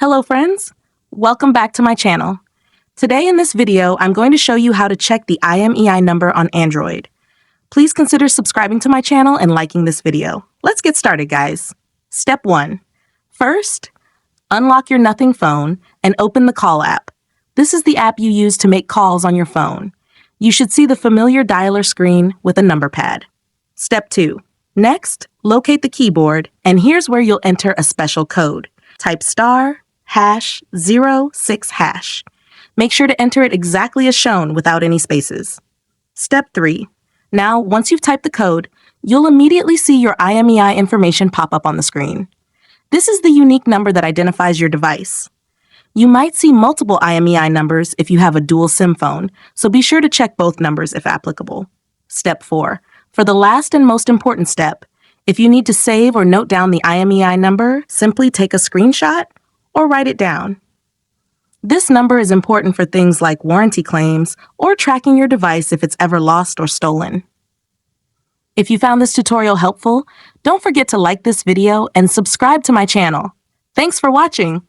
Hello friends, welcome back to my channel. Today in this video, I'm going to show you how to check the IMEI number on Android. Please consider subscribing to my channel and liking this video. Let's get started, guys. Step 1. First, unlock your Nothing phone and open the Call app. This is the app you use to make calls on your phone. You should see the familiar dialer screen with a number pad. Step 2. Next, locate the keyboard, and here's where you'll enter a special code. Type *#06#. Make sure to enter it exactly as shown without any spaces. Step 3. Now, once you've typed the code, you'll immediately see your IMEI information pop up on the screen. This is the unique number that identifies your device. You might see multiple IMEI numbers if you have a dual SIM phone, so be sure to check both numbers if applicable. Step 4. For the last and most important step, if you need to save or note down the IMEI number, simply take a screenshot or write it down. This number is important for things like warranty claims or tracking your device if it's ever lost or stolen. If you found this tutorial helpful, don't forget to like this video and subscribe to my channel. Thanks for watching.